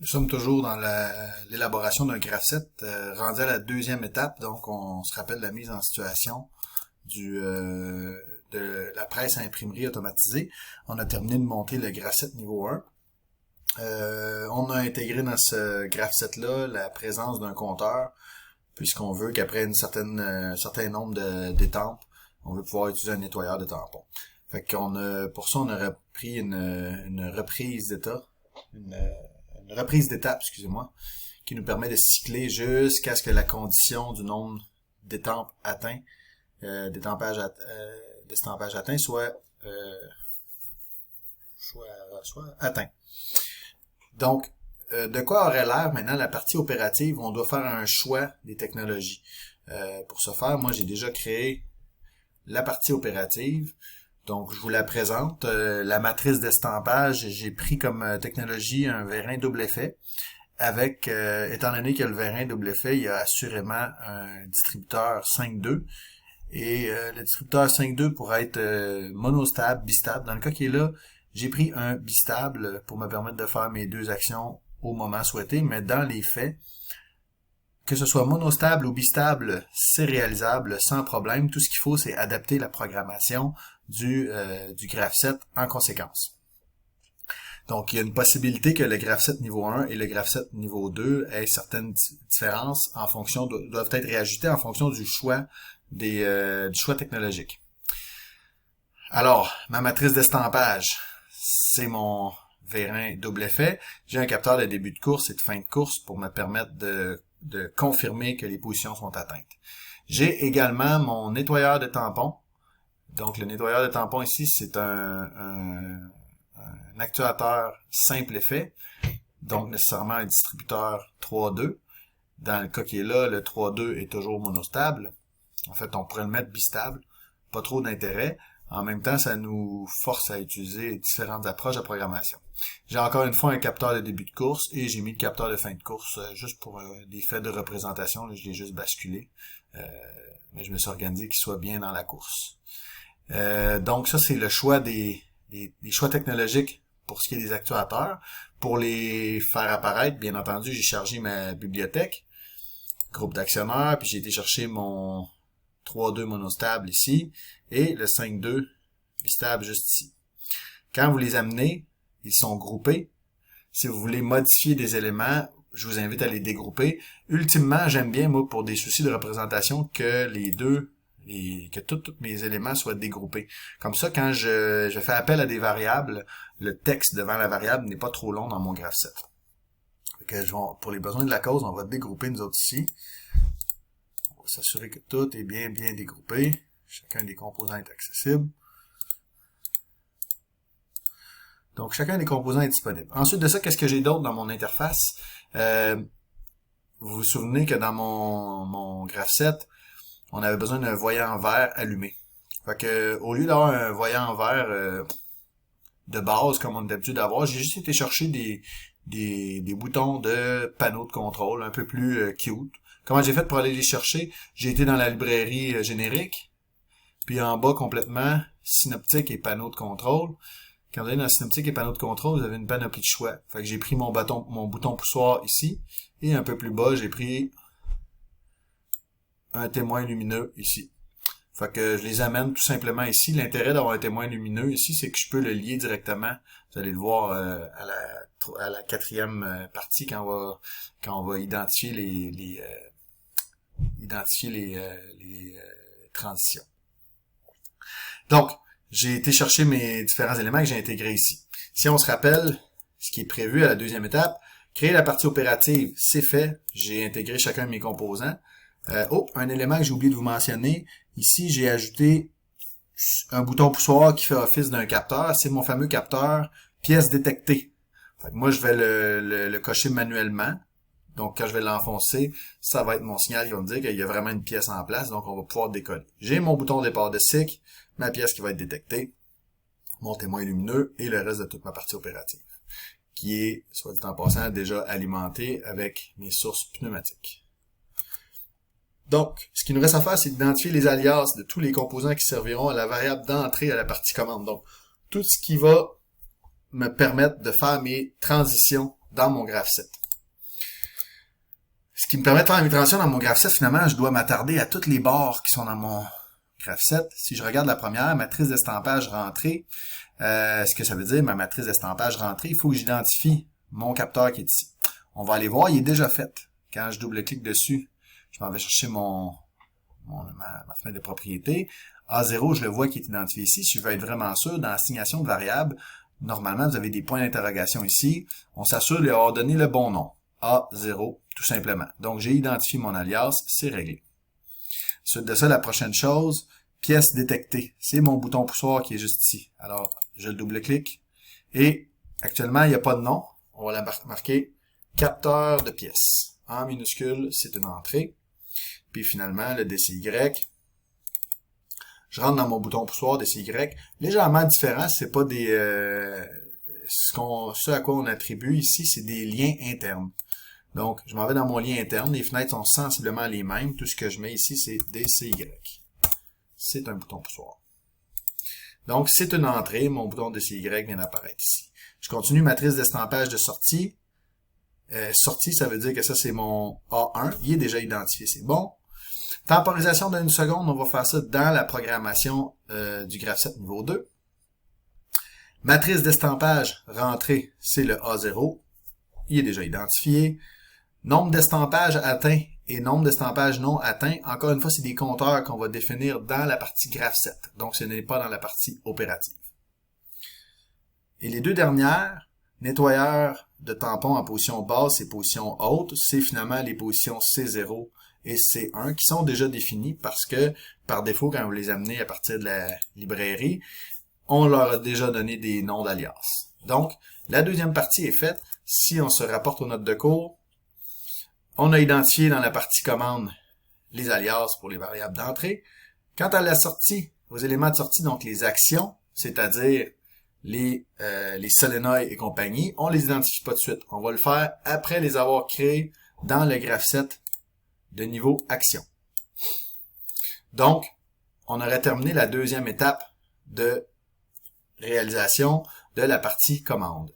Nous sommes toujours dans l'élaboration d'un graph-set, rendu à la deuxième étape. Donc, on se rappelle la mise en situation de la presse à imprimerie automatisée. On a terminé de monter le graph-set niveau 1. On a intégré dans ce graph-set-là la présence d'un compteur, puisqu'on veut qu'après un certain nombre d'étampes, on veut pouvoir utiliser un nettoyeur de tampons. Fait pour ça, on aurait pris une reprise d'état, une reprise d'étape, excusez-moi, qui nous permet de cycler jusqu'à ce que la condition du nombre d'étampes atteint, d'estampage atteint soit atteint. Donc, de quoi aurait l'air maintenant la partie opérative? On doit faire un choix des technologies. Pour ce faire, moi j'ai déjà créé la partie opérative. Donc, je vous la présente. La matrice d'estampage, j'ai pris comme technologie un vérin double effet. Avec, étant donné que le vérin double effet, il y a assurément un distributeur 5.2. Et le distributeur 5.2 pourrait être monostable, bistable. Dans le cas qui est là, j'ai pris un bistable pour me permettre de faire mes deux actions au moment souhaité. Mais dans les faits, que ce soit monostable ou bistable, c'est réalisable sans problème. Tout ce qu'il faut, c'est adapter la programmation du graph-set en conséquence. Donc, il y a une possibilité que le graph-set niveau 1 et le graph-set niveau 2 aient certaines différences en fonction doivent être réajustées en fonction du choix du choix technologique. Alors, ma matrice d'estampage, c'est mon vérin double effet. J'ai un capteur de début de course et de fin de course pour me permettre de confirmer que les positions sont atteintes. J'ai également mon nettoyeur de tampons. Donc, le nettoyeur de tampons ici, c'est un actuateur simple effet. Donc, nécessairement un distributeur 3.2. Dans le cas qui est là, le 3.2 est toujours monostable. En fait, on pourrait le mettre bistable. Pas trop d'intérêt. En même temps, ça nous force à utiliser différentes approches de programmation. J'ai encore une fois un capteur de début de course et j'ai mis le capteur de fin de course juste pour des faits de représentation. Là, je l'ai juste basculé. Mais je me suis organisé qu'il soit bien dans la course. Donc ça, c'est le choix des choix technologiques pour ce qui est des actuateurs. Pour les faire apparaître, bien entendu, j'ai chargé ma bibliothèque, groupe d'actionnaires, puis j'ai été chercher mon 3.2 monostable ici et le 5.2 bistable juste ici. Quand vous les amenez, ils sont groupés. Si vous voulez modifier des éléments, je vous invite à les dégrouper. Ultimement, j'aime bien, moi, pour des soucis de représentation, que que tous mes éléments soient dégroupés. Comme ça, quand je fais appel à des variables, le texte devant la variable n'est pas trop long dans mon graph-set. Pour les besoins de la cause, on va dégrouper nous autres ici. On va s'assurer que tout est bien dégroupé. Chacun des composants est accessible. Donc, chacun des composants est disponible. Ensuite de ça, qu'est-ce que j'ai d'autre dans mon interface? Vous vous souvenez que dans mon graph-set, on avait besoin d'un voyant vert allumé. Fait que, au lieu d'avoir un voyant vert de base, comme on a l'habitude d'avoir, j'ai juste été chercher des boutons de panneaux de contrôle un peu plus cute. Comment j'ai fait pour aller les chercher? J'ai été dans la librairie générique, puis en bas complètement, synoptique et panneaux de contrôle. Quand vous allez dans synoptique et panneaux de contrôle, vous avez une panoplie de choix. Fait que j'ai pris mon bouton poussoir ici, et un peu plus bas, j'ai pris un témoin lumineux ici. Fait que je les amène tout simplement ici. L'intérêt d'avoir un témoin lumineux ici, c'est que je peux le lier directement. Vous allez le voir à la quatrième partie quand on va identifier les transitions. Donc, j'ai été chercher mes différents éléments que j'ai intégrés ici. Si on se rappelle, ce qui est prévu à la deuxième étape, créer la partie opérative, c'est fait. J'ai intégré chacun de mes composants. Un élément que j'ai oublié de vous mentionner. Ici, j'ai ajouté un bouton poussoir qui fait office d'un capteur. C'est mon fameux capteur pièce détectée. Fait que moi, je vais le cocher manuellement. Donc, quand je vais l'enfoncer, ça va être mon signal qui va me dire qu'il y a vraiment une pièce en place. Donc, on va pouvoir décoller. J'ai mon bouton départ de cycle, ma pièce qui va être détectée, mon témoin lumineux et le reste de toute ma partie opérative, qui est, soit dit en passant, déjà alimentée avec mes sources pneumatiques. Donc, ce qu'il nous reste à faire, c'est d'identifier les alias de tous les composants qui serviront à la variable d'entrée à la partie commande. Donc, tout ce qui va me permettre de faire mes transitions dans mon graph7. Ce qui me permet de faire une transition dans mon graph7, finalement, je dois m'attarder à toutes les barres qui sont dans mon graph7. Si je regarde la première, matrice d'estampage rentrée, ce que ça veut dire, ma matrice d'estampage rentrée, il faut que j'identifie mon capteur qui est ici. On va aller voir, il est déjà fait. Quand je double-clique dessus, je m'en vais chercher ma fenêtre de propriété. A0, je le vois qui est identifié ici. Si je veux être vraiment sûr, dans l'assignation de variables, normalement, vous avez des points d'interrogation ici. On s'assure d'avoir donné le bon nom. A0, tout simplement. Donc, j'ai identifié mon alias, c'est réglé. Suite de ça, la prochaine chose, pièce détectée. C'est mon bouton poussoir qui est juste ici. Alors, je le double-clique. Et actuellement, il n'y a pas de nom. On va la marquer capteur de pièces. En minuscule, c'est une entrée. Puis finalement, le DCY. Je rentre dans mon bouton poussoir DCY. Légèrement différent, c'est pas des... ce à quoi on attribue ici, c'est des liens internes. Donc, je m'en vais dans mon lien interne. Les fenêtres sont sensiblement les mêmes. Tout ce que je mets ici, c'est DCY. C'est un bouton poussoir. Donc, c'est une entrée. Mon bouton DCY vient d'apparaître ici. Je continue matrice d'estampage de sortie. Sortie, ça veut dire que ça, c'est mon A1. Il est déjà identifié. C'est bon. Temporisation d'une seconde, on va faire ça dans la programmation du graph7 niveau 2. Matrice d'estampage rentrée, c'est le A0. Il est déjà identifié. Nombre d'estampages atteints et nombre d'estampages non atteints. Encore une fois, c'est des compteurs qu'on va définir dans la partie graph7. Donc, ce n'est pas dans la partie opérative. Et les deux dernières, nettoyeur de tampons en position basse et position haute, c'est finalement les positions C0 et C1 qui sont déjà définis parce que, par défaut, quand vous les amenez à partir de la librairie, on leur a déjà donné des noms d'alias. Donc, la deuxième partie est faite. Si on se rapporte aux notes de cours, on a identifié dans la partie commande les alias pour les variables d'entrée. Quant à la sortie, aux éléments de sortie, donc les actions, c'est-à-dire les solénoïdes et compagnie, on les identifie pas de suite. On va le faire après les avoir créés dans le graph7 de niveau action. Donc, on aurait terminé la deuxième étape de réalisation de la partie commande.